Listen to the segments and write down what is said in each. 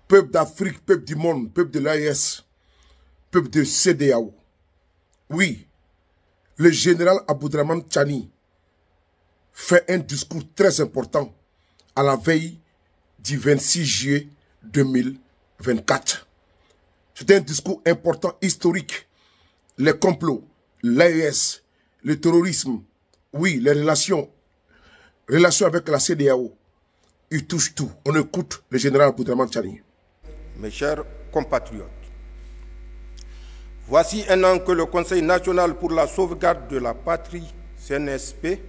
peuple d'Afrique, peuple du monde, peuple de l'AES, peuple de CEDEAO. Oui, le général Abdourahmane Tchani fait un discours très important à la veille du 26 juillet 2024. C'est un discours important, historique. Les complots, l'AES, le terrorisme, oui, les relations avec la CEDEAO, ils touchent tout. On écoute le général Abdourahmane Tchani. Mes chers compatriotes, voici un an que le Conseil national pour la sauvegarde de la patrie, CNSP,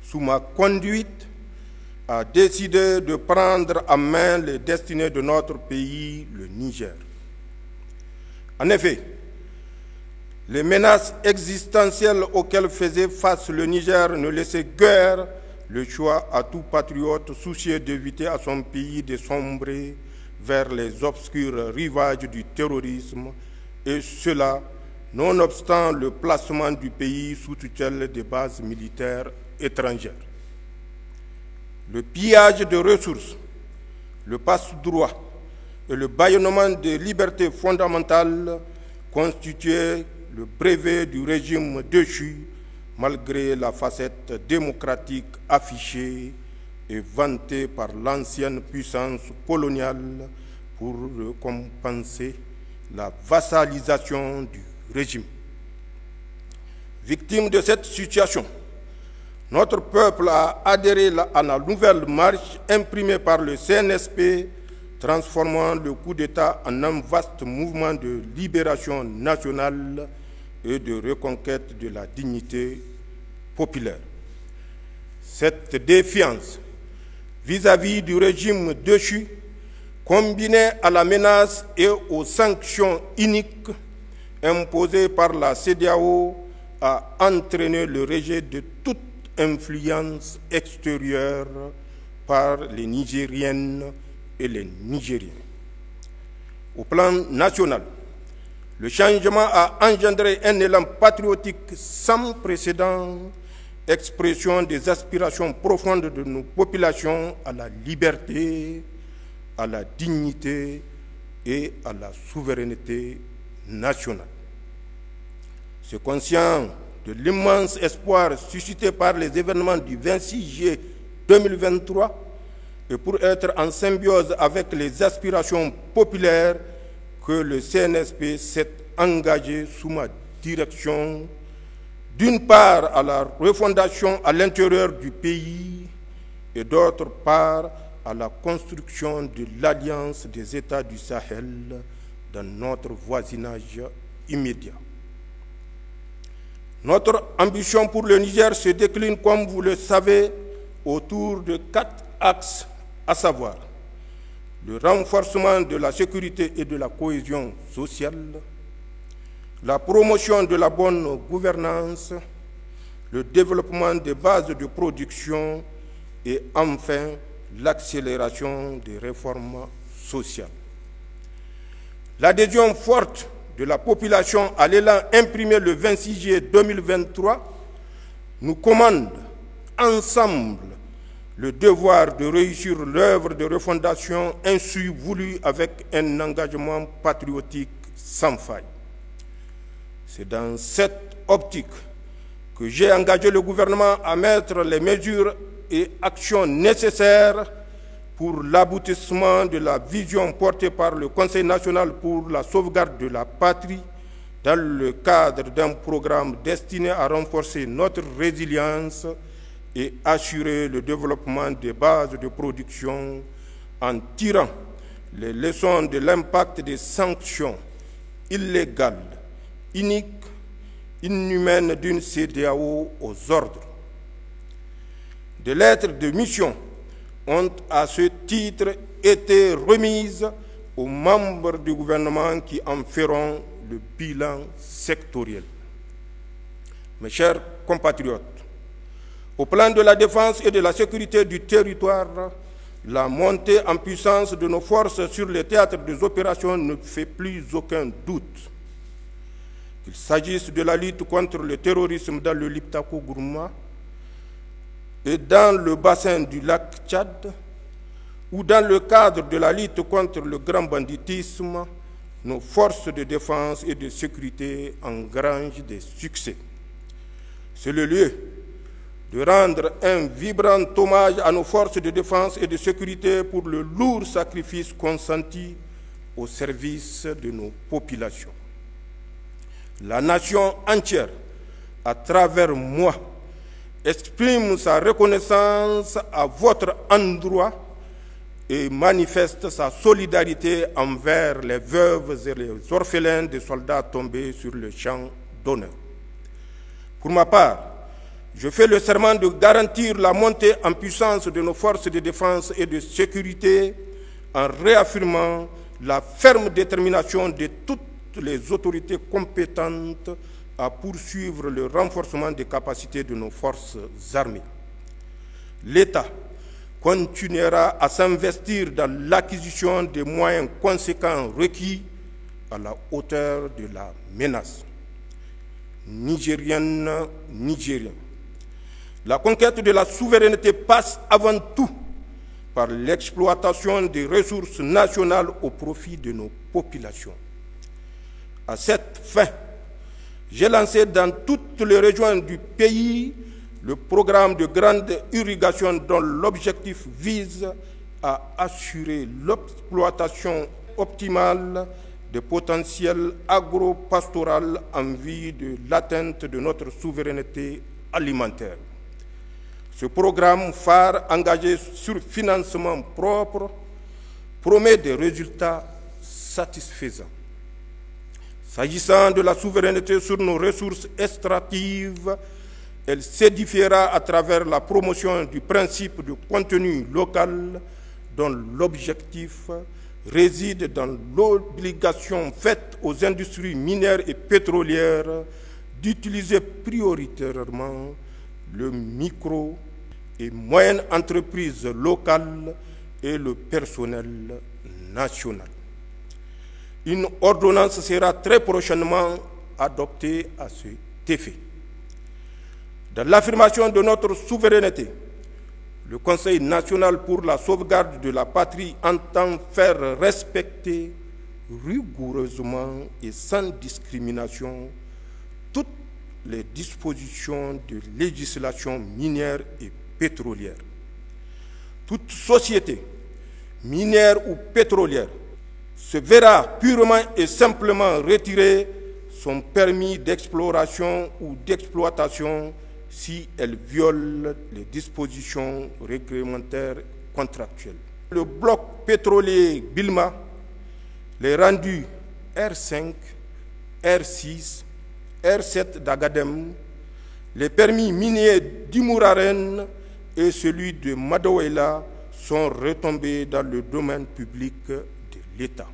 sous ma conduite, a décidé de prendre en main les destinées de notre pays, le Niger. En effet, les menaces existentielles auxquelles faisait face le Niger ne laissaient guère le choix à tout patriote soucieux d'éviter à son pays de sombrer vers les obscurs rivages du terrorisme, et cela nonobstant le placement du pays sous tutelle des bases militaires étrangères. Le pillage de ressources, le passe-droit et le bâillonnement des libertés fondamentales constituaient le brevet du régime déchu, malgré la facette démocratique affichée et vantée par l'ancienne puissance coloniale pour compenser la vassalisation du régime. Victime de cette situation, notre peuple a adhéré à la nouvelle marche imprimée par le CNSP, transformant le coup d'État en un vaste mouvement de libération nationale et de reconquête de la dignité populaire. Cette défiance vis-à-vis du régime déchu, combinée à la menace et aux sanctions iniques imposées par la CEDEAO, a entraîné le rejet de toute influence extérieure par les Nigériennes et les Nigériens. Au plan national, le changement a engendré un élan patriotique sans précédent, expression des aspirations profondes de nos populations à la liberté, à la dignité et à la souveraineté nationale. C'est conscient de l'immense espoir suscité par les événements du 26 juillet 2023 et pour être en symbiose avec les aspirations populaires que le CNSP s'est engagé sous ma direction, d'une part à la refondation à l'intérieur du pays et d'autre part à la construction de l'alliance des États du Sahel dans notre voisinage immédiat. Notre ambition pour le Niger se décline, comme vous le savez, autour de 4 axes, à savoir le renforcement de la sécurité et de la cohésion sociale, la promotion de la bonne gouvernance, le développement des bases de production et enfin l'accélération des réformes sociales. L'adhésion forte de la population à l'élan imprimé le 26 juillet 2023 nous commande ensemble le devoir de réussir l'œuvre de refondation ainsi voulue avec un engagement patriotique sans faille. C'est dans cette optique que j'ai engagé le gouvernement à mettre les mesures et actions nécessaires pour l'aboutissement de la vision portée par le Conseil national pour la sauvegarde de la patrie dans le cadre d'un programme destiné à renforcer notre résilience et assurer le développement des bases de production en tirant les leçons de l'impact des sanctions illégales, iniques, inhumaines d'une CEDEAO aux ordres. Des lettres de mission ont à ce titre été remises aux membres du gouvernement qui en feront le bilan sectoriel. Mes chers compatriotes, au plan de la défense et de la sécurité du territoire, la montée en puissance de nos forces sur les théâtres des opérations ne fait plus aucun doute. Qu'il s'agisse de la lutte contre le terrorisme dans le Liptako-Gourma et dans le bassin du lac Tchad, où dans le cadre de la lutte contre le grand banditisme, nos forces de défense et de sécurité engrangent des succès. C'est le lieu de rendre un vibrant hommage à nos forces de défense et de sécurité pour le lourd sacrifice consenti au service de nos populations. La nation entière, à travers moi, exprime sa reconnaissance à votre endroit et manifeste sa solidarité envers les veuves et les orphelins des soldats tombés sur le champ d'honneur. Pour ma part, je fais le serment de garantir la montée en puissance de nos forces de défense et de sécurité en réaffirmant la ferme détermination de toutes les autorités compétentes à poursuivre le renforcement des capacités de nos forces armées. L'État continuera à s'investir dans l'acquisition des moyens conséquents requis à la hauteur de la menace. Nigériennes, Nigériens, la conquête de la souveraineté passe avant tout par l'exploitation des ressources nationales au profit de nos populations. À cette fin, j'ai lancé dans toutes les régions du pays le programme de grande irrigation dont l'objectif vise à assurer l'exploitation optimale des potentiels agro-pastoral en vue de l'atteinte de notre souveraineté alimentaire. Ce programme phare engagé sur financement propre promet des résultats satisfaisants. S'agissant de la souveraineté sur nos ressources extractives, elle s'édifiera à travers la promotion du principe de contenu local dont l'objectif réside dans l'obligation faite aux industries minières et pétrolières d'utiliser prioritairement le micro et moyenne entreprise locale et le personnel national. Une ordonnance sera très prochainement adoptée à cet effet. Dans l'affirmation de notre souveraineté, le Conseil national pour la sauvegarde de la patrie entend faire respecter rigoureusement et sans discrimination toutes les dispositions de législation minière et pétrolière. Toute société, minière ou pétrolière, se verra purement et simplement retirer son permis d'exploration ou d'exploitation si elle viole les dispositions réglementaires contractuelles. Le bloc pétrolier Bilma, les rendus R5, R6, R7 d'Agadem, les permis miniers d'Imouraren et celui de Madawela sont retombés dans le domaine public de l'État.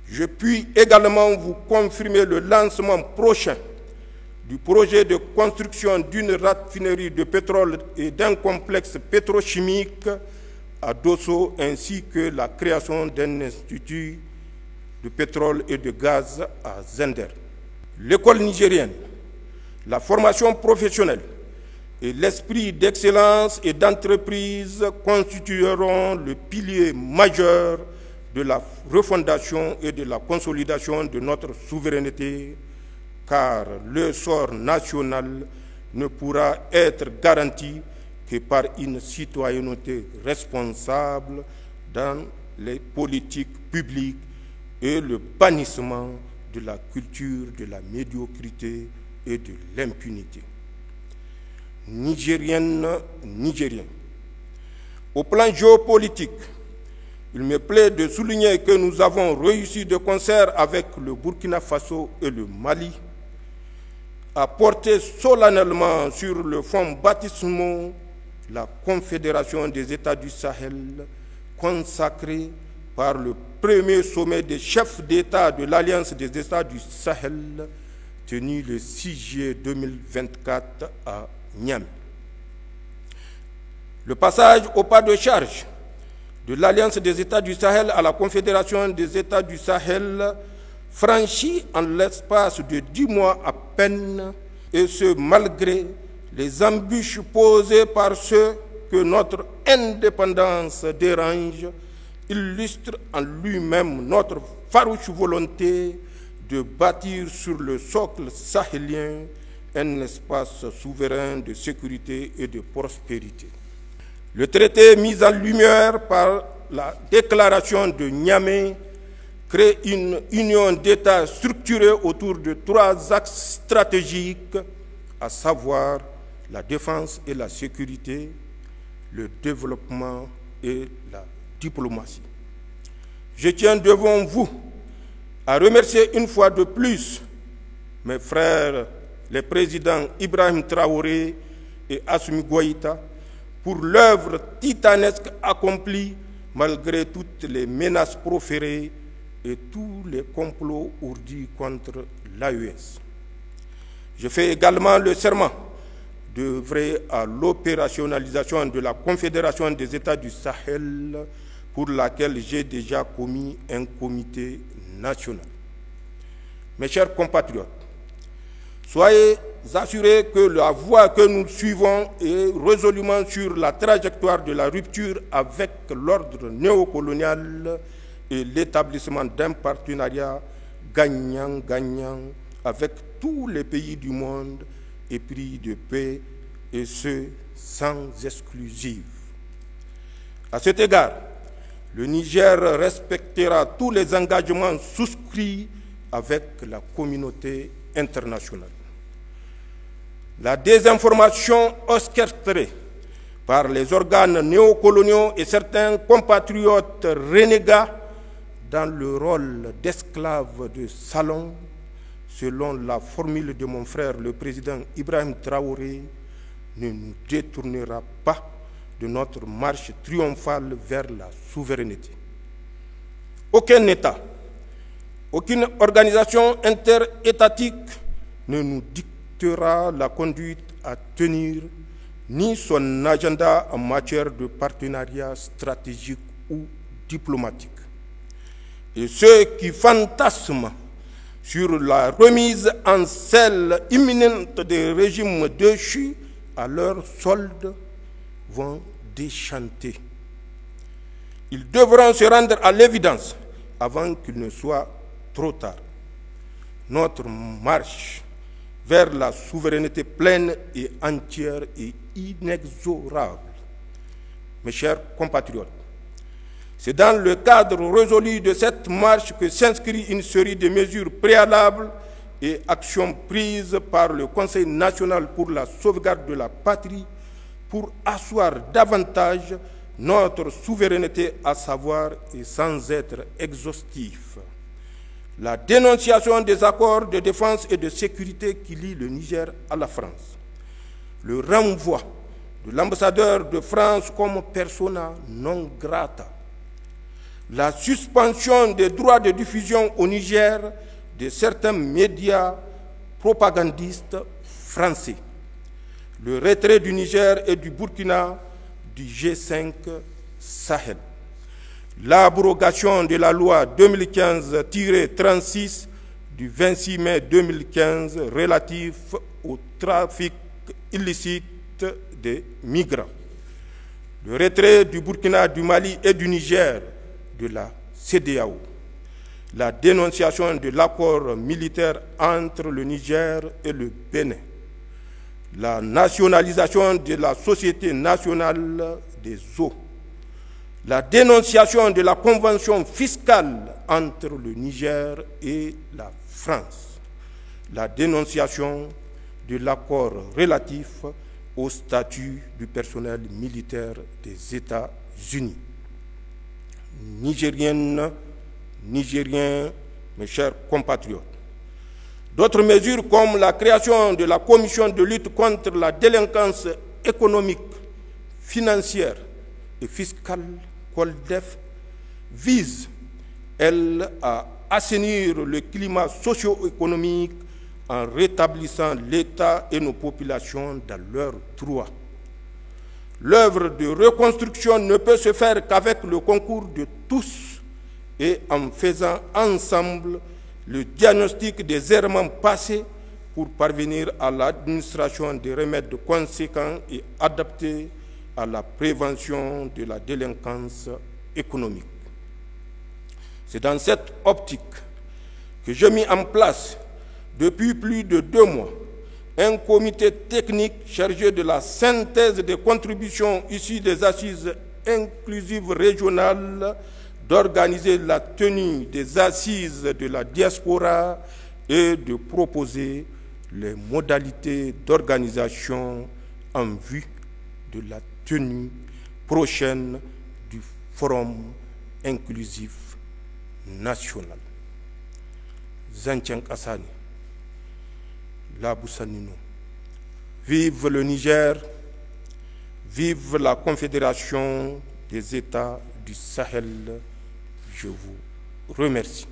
Je puis également vous confirmer le lancement prochain du projet de construction d'une raffinerie de pétrole et d'un complexe pétrochimique à Dosso, ainsi que la création d'un institut de pétrole et de gaz à Zender. L'école nigérienne, la formation professionnelle et l'esprit d'excellence et d'entreprise constitueront le pilier majeur de la refondation et de la consolidation de notre souveraineté, car le sort national ne pourra être garanti que par une citoyenneté responsable dans les politiques publiques et le bannissement de la culture de la médiocrité et de l'impunité. Nigériennes, Nigériens, au plan géopolitique, il me plaît de souligner que nous avons réussi de concert avec le Burkina Faso et le Mali à porter solennellement sur le fonds baptismal la Confédération des États du Sahel, consacrée par le premier sommet des chefs d'État de l'Alliance des États du Sahel, tenu le 6 juillet 2024 à Niamey. Le passage au pas de charge de l'Alliance des États du Sahel à la Confédération des États du Sahel franchit en l'espace de 10 mois à peine, et ce malgré les embûches posées par ceux que notre indépendance dérange illustre en lui-même notre farouche volonté de bâtir sur le socle sahélien un espace souverain de sécurité et de prospérité. Le traité mis en lumière par la déclaration de Niamey crée une union d'États structurée autour de 3 axes stratégiques, à savoir la défense et la sécurité, le développement et la diplomatie. Je tiens devant vous à remercier une fois de plus mes frères, les présidents Ibrahim Traoré et Assimi Goïta, pour l'œuvre titanesque accomplie malgré toutes les menaces proférées et tous les complots ourdis contre l'AES. Je fais également le serment d'œuvrer à l'opérationnalisation de la Confédération des États du Sahel, pour laquelle j'ai déjà commis un comité national. Mes chers compatriotes, soyez assurés que la voie que nous suivons est résolument sur la trajectoire de la rupture avec l'ordre néocolonial et l'établissement d'un partenariat gagnant-gagnant avec tous les pays du monde épris de paix, et ce, sans exclusive. À cet égard, le Niger respectera tous les engagements souscrits avec la communauté internationale. La désinformation orchestrée par les organes néocoloniaux et certains compatriotes renégats dans le rôle d'esclaves de salon, selon la formule de mon frère le président Ibrahim Traoré, ne nous détournera pas de notre marche triomphale vers la souveraineté. Aucun État, aucune organisation interétatique ne nous dictera la conduite à tenir, ni son agenda en matière de partenariat stratégique ou diplomatique. Et ceux qui fantasment sur la remise en selle imminente des régimes déchus à leur solde vont déchanter. Ils devront se rendre à l'évidence avant qu'il ne soit trop tard. Notre marche vers la souveraineté pleine et entière est inexorable. Mes chers compatriotes, c'est dans le cadre résolu de cette marche que s'inscrit une série de mesures préalables et actions prises par le Conseil national pour la sauvegarde de la patrie pour asseoir davantage notre souveraineté, à savoir, et sans être exhaustif, la dénonciation des accords de défense et de sécurité qui lient le Niger à la France, le renvoi de l'ambassadeur de France comme persona non grata, la suspension des droits de diffusion au Niger de certains médias propagandistes français, le retrait du Niger et du Burkina du G5 Sahel, l'abrogation de la loi 2015-36 du 26 mai 2015 relative au trafic illicite des migrants, le retrait du Burkina, du Mali et du Niger de la CEDEAO, la dénonciation de l'accord militaire entre le Niger et le Bénin, la nationalisation de la Société nationale des eaux, la dénonciation de la convention fiscale entre le Niger et la France, la dénonciation de l'accord relatif au statut du personnel militaire des États-Unis. Nigériennes, Nigériens, mes chers compatriotes, d'autres mesures comme la création de la commission de lutte contre la délinquance économique, financière et fiscale, COLDEF, visent, elles, à assainir le climat socio-économique en rétablissant l'État et nos populations dans leurs droits. L'œuvre de reconstruction ne peut se faire qu'avec le concours de tous et en faisant ensemble le diagnostic des errements passés pour parvenir à l'administration des remèdes conséquents et adaptés à la prévention de la délinquance économique. C'est dans cette optique que j'ai mis en place, depuis plus de 2 mois, un comité technique chargé de la synthèse des contributions issues des assises inclusives régionales, d'organiser la tenue des assises de la diaspora et de proposer les modalités d'organisation en vue de la tenue prochaine du Forum inclusif national. Zancien Kassani, Labousanino. Vive le Niger, vive la Confédération des États du Sahel. Je vous remercie.